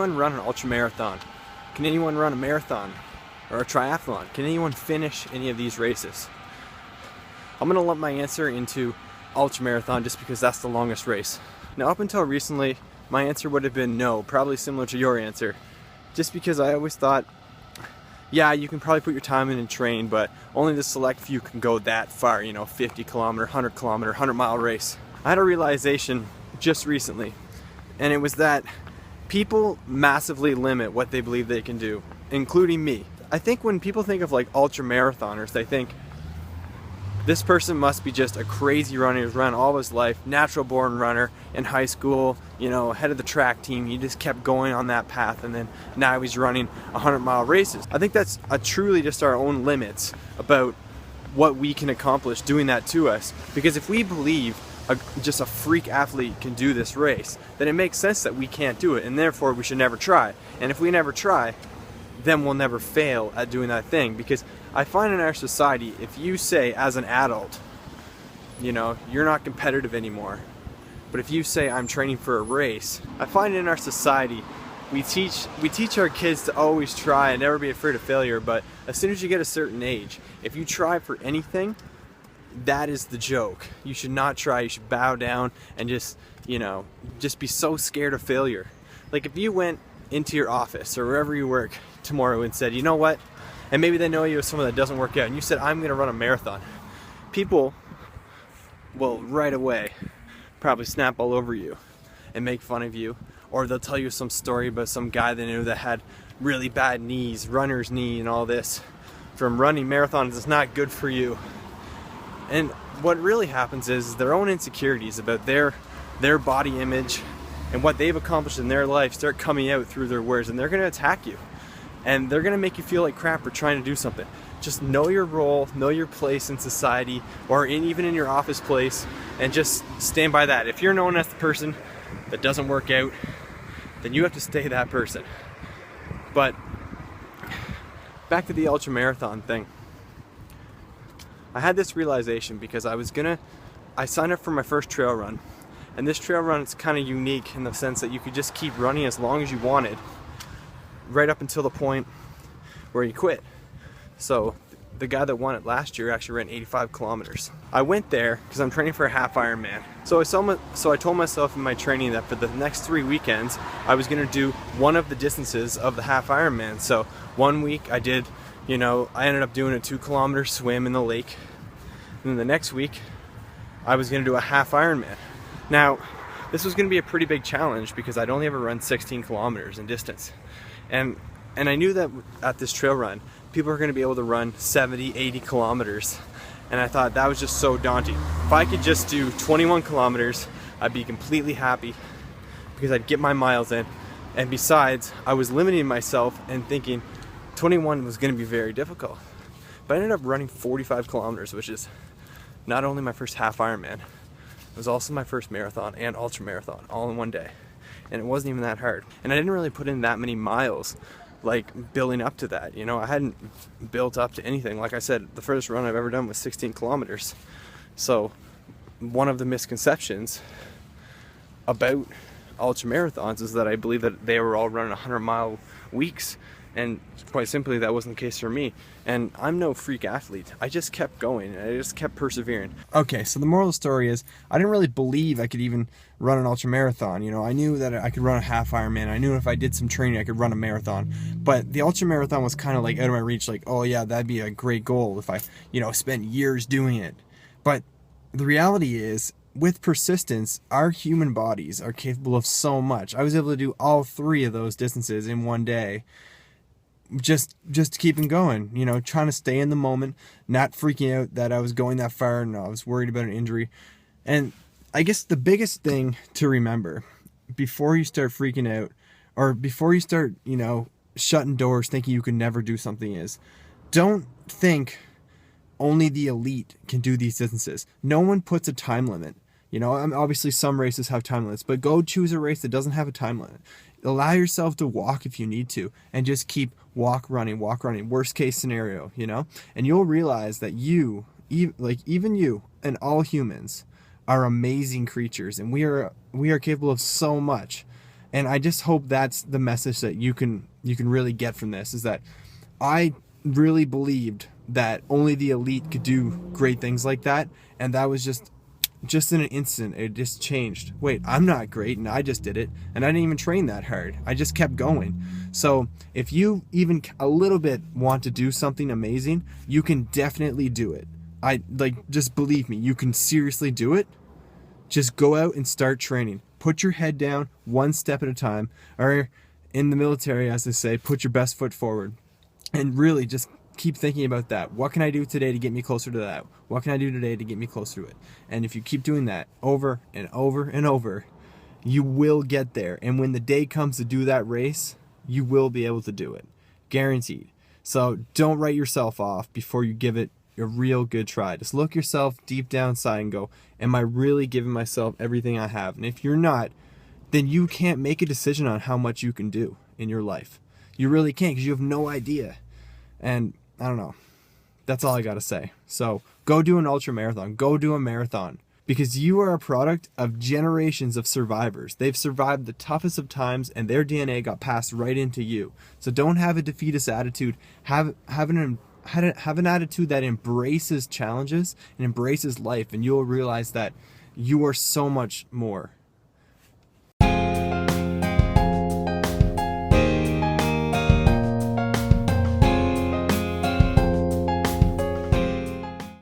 anyone run an ultra marathon? Can anyone run a marathon or a triathlon? Can anyone finish any of these races? I'm going to lump my answer into ultra marathon just because that's the longest race. Now, up until recently, my answer would have been no, probably similar to your answer, just because I always thought, yeah, you can probably put your time in and train, but only the select few can go that far, 50 kilometer, 100 kilometer, 100 mile race. I had a realization just recently, and it was that people massively limit what they believe they can do, including me. I think when people think of like ultra marathoners, they think this person must be just a crazy runner who's run all his life, natural born runner in high school, head of the track team. He just kept going on that path, and then now he's running 100-mile races. I think that's truly just our own limits about what we can accomplish doing that to us. Because if we believe just a freak athlete can do this race, then it makes sense that we can't do it, and therefore we should never try. And if we never try, then we'll never fail at doing that thing. Because I find in our society, if you say as an adult, you're not competitive anymore, but if you say I'm training for a race, I find in our society we teach our kids to always try and never be afraid of failure. But as soon as you get a certain age, if you try for anything, that is the joke. You should not try. You should bow down and just be so scared of failure. Like if you went into your office or wherever you work tomorrow and said, you know what, and maybe they know you as someone that doesn't work out, and you said, I'm going to run a marathon, people will right away probably snap all over you and make fun of you, or they'll tell you some story about some guy they knew that had really bad knees, runner's knee and all this from running marathons. It's not good for you. And what really happens is their own insecurities about their body image and what they've accomplished in their life start coming out through their words, and they're going to attack you. And they're going to make you feel like crap for trying to do something. Just know your role, know your place in society, or even in your office place, and just stand by that. If you're known as the person that doesn't work out, then you have to stay that person. But back to the ultra marathon thing. I had this realization because I signed up for my first trail run. And this trail run is kind of unique in the sense that you could just keep running as long as you wanted, right up until the point where you quit. So the guy that won it last year actually ran 85 kilometers. I went there because I'm training for a half Ironman. So I told myself in my training that for the next 3 weekends, I was going to do one of the distances of the half Ironman. So 1 week I did, I ended up doing a 2-kilometer swim in the lake. And then the next week, I was going to do a half Ironman. Now, this was going to be a pretty big challenge because I'd only ever run 16 kilometers in distance. And I knew that at this trail run, people are going to be able to run 70, 80 kilometers. And I thought that was just so daunting. If I could just do 21 kilometers, I'd be completely happy because I'd get my miles in. And besides, I was limiting myself and thinking 21 was going to be very difficult. But I ended up running 45 kilometers, which is not only my first half Ironman, it was also my first marathon and ultra marathon all in one day. And it wasn't even that hard. And I didn't really put in that many miles, like building up to that. I hadn't built up to anything. Like I said, the first run I've ever done was 16 kilometers. So one of the misconceptions about ultra marathons is that I believe that they were all running 100-mile weeks. And quite simply, that wasn't the case for me. And I'm no freak athlete. I just kept going. I just kept persevering. Okay, so the moral of the story is I didn't really believe I could even run an ultra marathon. I knew that I could run a half Ironman. I knew if I did some training, I could run a marathon. But the ultra marathon was kind of like out of my reach. Like, oh yeah, that'd be a great goal if I, spent years doing it. But the reality is, with persistence, our human bodies are capable of so much. I was able to do all 3 of those distances in one day. Just keeping going, trying to stay in the moment, not freaking out that I was going that far and I was worried about an injury. And I guess the biggest thing to remember before you start freaking out or before you start, shutting doors thinking you can never do something is don't think only the elite can do these distances. No one puts a time limit. Obviously some races have time limits, but go choose a race that doesn't have a time limit. Allow yourself to walk if you need to, and just keep walk running. Worst case scenario, and you'll realize that even you and all humans are amazing creatures, and we are capable of so much. And I just hope that's the message that you can really get from this, is that I really believed that only the elite could do great things like that, and that was just in an instant. It just changed. Wait, I'm not great, and I just did it, and I didn't even train that hard. I just kept going. So if you even a little bit want to do something amazing, you can definitely do it. Just believe me, you can seriously do it. Just go out and start training. Put your head down one step at a time, or in the military, as they say, put your best foot forward. And really just keep thinking about that. What can I do today to get me closer to that? What can I do today to get me closer to it? And if you keep doing that over and over and over, you will get there. And when the day comes to do that race, you will be able to do it. Guaranteed. So don't write yourself off before you give it a real good try. Just look yourself deep down inside and go, am I really giving myself everything I have? And if you're not, then you can't make a decision on how much you can do in your life. You really can't, because you have no idea. And I don't know. That's all I got to say. So go do an ultra marathon. Go do a marathon. Because you are a product of generations of survivors. They've survived the toughest of times, and their DNA got passed right into you. So don't have a defeatist attitude. Have an attitude that embraces challenges and embraces life, and you'll realize that you are so much more